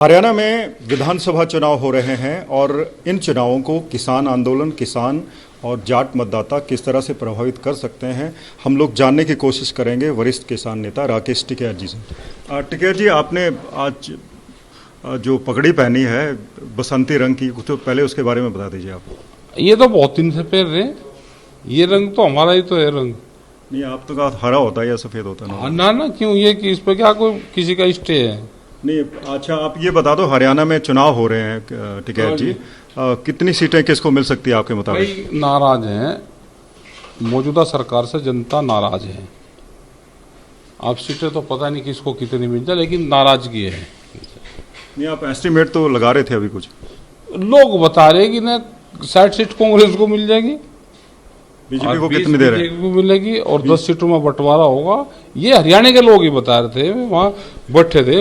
हरियाणा में विधानसभा चुनाव हो रहे हैं और इन चुनावों को किसान आंदोलन, किसान और जाट मतदाता किस तरह से प्रभावित कर सकते हैं, हम लोग जानने की कोशिश करेंगे वरिष्ठ किसान नेता राकेश टिकैत जी से। टिकैत जी, आपने आज जो पगड़ी पहनी है बसंती रंग की, तो पहले उसके बारे में बता दीजिए आप। ये तो बहुत दिन से पहन रहे हैं, ये रंग तो हमारा ही तो है रंग। नहीं, आप तो कहा हरा होता है या सफ़ेद होता है ना क्यों, ये कि इस पर क्या कोई किसी का स्टे है? नहीं। अच्छा, आप ये बता दो, हरियाणा में चुनाव हो रहे हैं टिकैत जी, कितनी सीटें किसको मिल सकती है आपके मुताबिक? नाराज हैं, मौजूदा सरकार से जनता नाराज है। आप सीटें तो पता नहीं किसको कितनी मिल जाए, लेकिन नाराजगी है। नहीं, आप एस्टिमेट तो लगा रहे थे अभी कुछ। लोग बता रहे कि ना 60 सीट कांग्रेस को मिल जाएगी, बीजेपी को कितनी दे रहे हैं? को मिलेगी और 10 सीटों में बंटवारा होगा। ये हरियाणा के लोग ही बता रहे थे, वहाँ बैठे थे,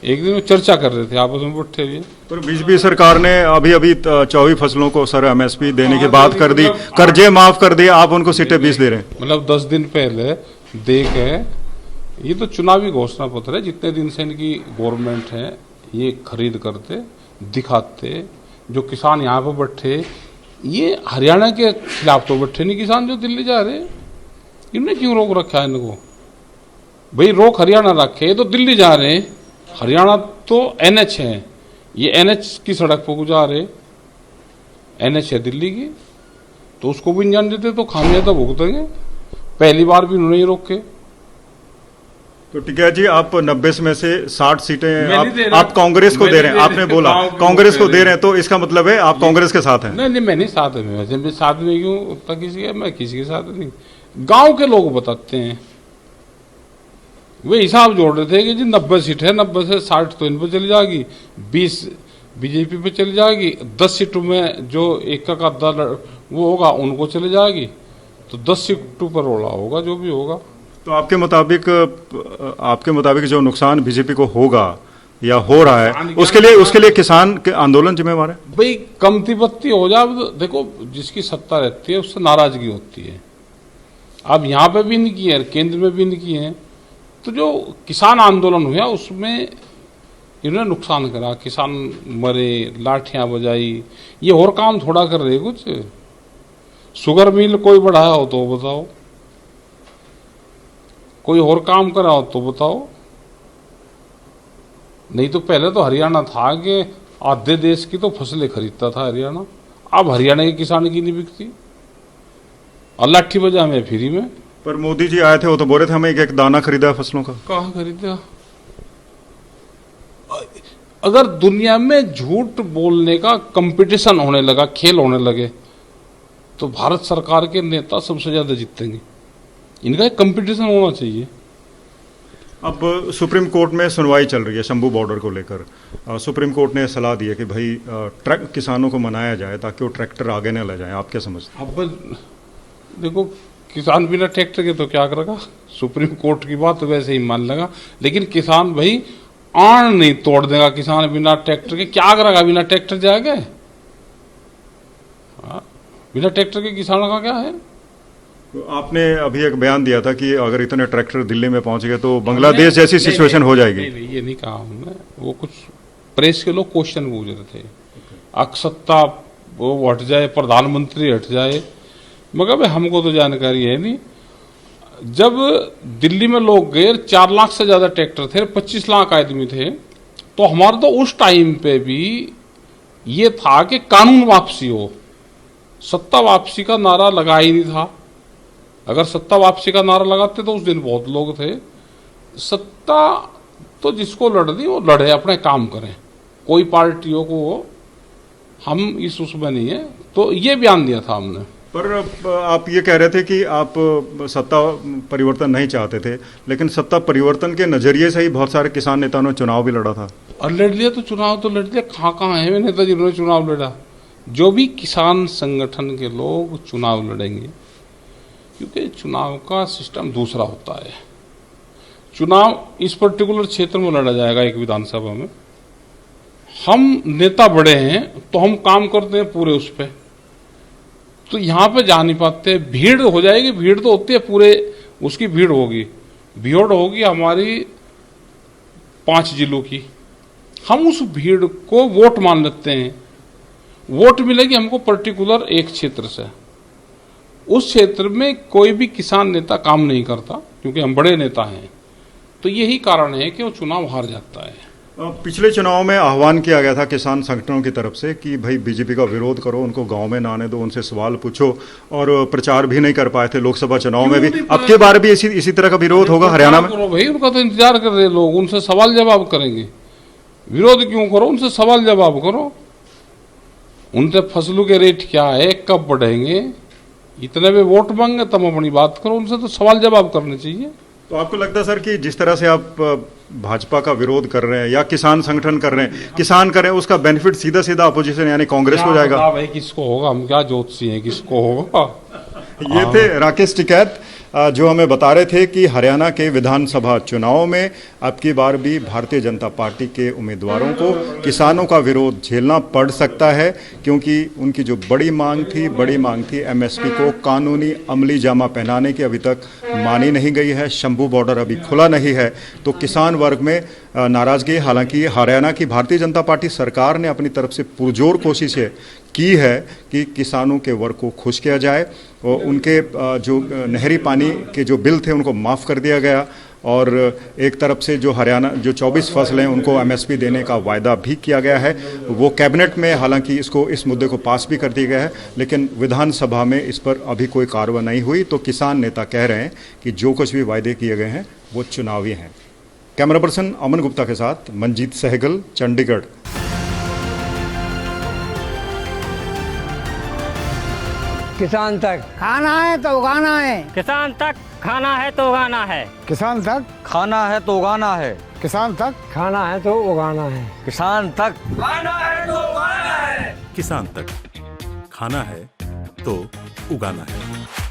एक दिन में चर्चा कर रहे थे आपस में बैठे हुए। पर बीजेपी सरकार ने अभी 24 फसलों को सर एमएसपी देने की बात कर दी, कर्जे माफ कर दिए, आप उनको सीटें 20 दे रहे हैं। मतलब 10 दिन पहले देखे, ये तो चुनावी घोषणा पत्र है। जितने दिन से इनकी गवर्नमेंट है, ये खरीद करते दिखाते, जो किसान यहाँ पे बैठे, ये हरियाणा के खिलाफ तो बैठे नहीं किसान जो दिल्ली जा रहे, इन्होंने क्यों रोक रखा है इनको? भाई रोक हरियाणा रखे, तो दिल्ली जा रहे हैं। हरियाणा तो एनएच है, ये एनएच की सड़क पर गुजारे, एनएच है दिल्ली की, तो उसको भी जान देते तो खामियाजा भुगतेंगे। पहली बार भी उन्होंने ही रोके। तो टिकैत जी, आप 90 में से 60 सीटें आप कांग्रेस को दे रहे हैं। आपने बोला कांग्रेस को दे रहे हैं, तो इसका मतलब है आप कांग्रेस के साथ हैं? नहीं, मैं नहीं साथ में, वैसे मैं साथ में क्यों उतना किसी का, मैं किसी के साथ नहीं। गांव के लोग बताते हैं, वे हिसाब जोड़ रहे थे कि जी 90 सीट है, 90 से 60 तो इन पर चली जाएगी, 20 बीजेपी पे चली जाएगी, 10 सीटों में जो एक का दल वो होगा उनको चली जाएगी, तो 10 सीटों पर रोड़ा होगा जो भी होगा। तो आपके मुताबिक जो नुकसान बीजेपी को होगा या हो रहा है, उसके लिए किसान के आंदोलन जिम्मेवार है? भाई कमती बत्ती हो जाए तो देखो, जिसकी सत्ता रहती है उससे नाराजगी होती है। अब यहाँ पे भी नहीं की है, केंद्र में भी नहीं की है, तो जो किसान आंदोलन हुआ उसमें इन्होंने नुकसान करा, किसान मरे, लाठियां बजाई। ये और काम थोड़ा कर रहे कुछ। शुगर मिल कोई बढ़ाया हो तो बताओ, कोई और काम करा हो तो बताओ। नहीं तो पहले तो हरियाणा था कि आधे देश की तो फसलें खरीदता था हरियाणा, अब हरियाणा के किसान की नहीं बिकती, और लाठी बजा में फ्री में। पर मोदी जी आए थे, वो तो बोल रहे थे हमें एक दाना खरीदा है फसलों का। कहाँ खरीदा? अगर दुनिया में झूठ बोलने का कंपटीशन होने लगा, खेल होने लगे, तो भारत सरकार के नेता सबसे ज्यादा जीतेंगे। इनका एक कंपटीशन होना चाहिए। अब सुप्रीम कोर्ट में सुनवाई चल रही है शंभू बॉर्डर को लेकर। सुप्रीम कोर्ट ने सलाह दी है कि भाई किसानों को मनाया जाए ताकि वो ट्रैक्टर आगे न ले जाए। आप क्या समझते हैं? अब देखो, किसान बिना ट्रैक्टर के तो क्या करेगा? सुप्रीम कोर्ट की बात तो वैसे ही मान लेगा, लेकिन किसान भाई आण नहीं तोड़ देगा। किसान बिना ट्रैक्टर के क्या करेगा? बिना ट्रैक्टर जाएगा? बिना ट्रैक्टर के किसानों का क्या है? तो आपने अभी एक बयान दिया था कि अगर इतने ट्रैक्टर दिल्ली में पहुंच गए तो बांग्लादेश जैसी सिचुएशन हो जाएगी। नहीं, ये नहीं कहा हमने। वो कुछ प्रेस के लोग क्वेश्चन पूछ रहे थे, अक्षमता वो हट जाए, प्रधानमंत्री हट जाए, मगर भाई हमको तो जानकारी है नहीं। जब दिल्ली में लोग गए, 4 लाख से ज्यादा ट्रैक्टर थे, 25 लाख आदमी थे, तो हमारा तो उस टाइम पे भी ये था कि कानून वापसी हो। सत्ता वापसी का नारा लगा ही नहीं था। अगर सत्ता वापसी का नारा लगाते तो उस दिन बहुत लोग थे। सत्ता तो जिसको लड़नी वो लड़े, अपने काम करें, कोई पार्टियों को हम इस उसमें नहीं है। तो ये बयान दिया था हमने। पर आप ये कह रहे थे कि आप सत्ता परिवर्तन नहीं चाहते थे, लेकिन सत्ता परिवर्तन के नजरिए से ही बहुत सारे किसान नेताओं ने चुनाव भी लड़ा था। और लड़ लिया तो चुनाव तो लड़ लिया। कहाँ है नेता जिन्होंने चुनाव लड़ा? जो भी किसान संगठन के लोग चुनाव लड़ेंगे, क्योंकि चुनाव का सिस्टम दूसरा होता है। चुनाव इस पर्टिकुलर क्षेत्र में लड़ा जाएगा, एक विधानसभा में। हम नेता बड़े हैं तो हम काम करते हैं पूरे उस पर, तो यहाँ पे जा नहीं पाते। भीड़ हो जाएगी, भीड़ तो होती है, पूरे उसकी भीड़ होगी, भीड़ होगी हमारी 5 जिलों की, हम उस भीड़ को वोट मान लेते हैं। वोट मिलेगी हमको पर्टिकुलर एक क्षेत्र से, उस क्षेत्र में कोई भी किसान नेता काम नहीं करता क्योंकि हम बड़े नेता हैं, तो यही कारण है कि वो चुनाव हार जाता है। पिछले चुनाव में आह्वान किया गया था किसान संगठनों की तरफ से कि भाई बीजेपी का विरोध करो, उनको गांव में ना आने दो, उनसे सवाल पूछो, और प्रचार भी नहीं कर पाए थे लोकसभा चुनाव में भी। अब की बार भी इसी तरह का विरोध होगा हरियाणा में? करो भाई, उनका तो इंतजार कर रहे लोग, उनसे सवाल जवाब करेंगे। विरोध क्यों करो, उनसे सवाल जवाब करो। उनसे फसलों के रेट क्या है, कब बढ़ेंगे, इतने में वोट मांगे तब अपनी बात करो, उनसे तो सवाल जवाब करने चाहिए। तो आपको लगता है सर कि जिस तरह से आप भाजपा का विरोध कर रहे हैं या किसान संगठन कर रहे हैं, किसान कर रहे हैं, उसका बेनिफिट सीधा सीधा अपोजिशन यानी कांग्रेस को जाएगा? भाई किसको होगा, हम क्या ज्योतिषी हैं, किसको होगा? ये थे राकेश टिकैत जो हमें बता रहे थे कि हरियाणा के विधानसभा चुनाव में अब की बार भी भारतीय जनता पार्टी के उम्मीदवारों को किसानों का विरोध झेलना पड़ सकता है, क्योंकि उनकी जो बड़ी मांग थी एमएसपी को कानूनी अमली जामा पहनाने की अभी तक मानी नहीं गई है। शंभू बॉर्डर अभी खुला नहीं है, तो किसान वर्ग में नाराजगी। हालांकि हरियाणा की भारतीय जनता पार्टी सरकार ने अपनी तरफ से पुरजोर कोशिशें की है कि किसानों के वर्ग को खुश किया जाए, और उनके जो नहरी पानी के जो बिल थे उनको माफ़ कर दिया गया, और एक तरफ से जो हरियाणा जो 24 फसलें हैं उनको एमएसपी देने का वायदा भी किया गया है। वो कैबिनेट में हालांकि इस मुद्दे को पास भी कर दिया गया है, लेकिन विधानसभा में इस पर अभी कोई कार्रवाई नहीं हुई। तो किसान नेता कह रहे हैं कि जो कुछ भी वायदे किए गए हैं वो चुनावी हैं। कैमरा पर्सन अमन गुप्ता के साथ मंजीत सहगल, चंडीगढ़। किसान तक खाना है तो उगाना है, किसान तक खाना है तो उगाना है, किसान तक खाना है तो उगाना है, किसान तक खाना है तो उगाना है, किसान तक खाना है तो उगाना है, किसान तक खाना है तो उगाना है।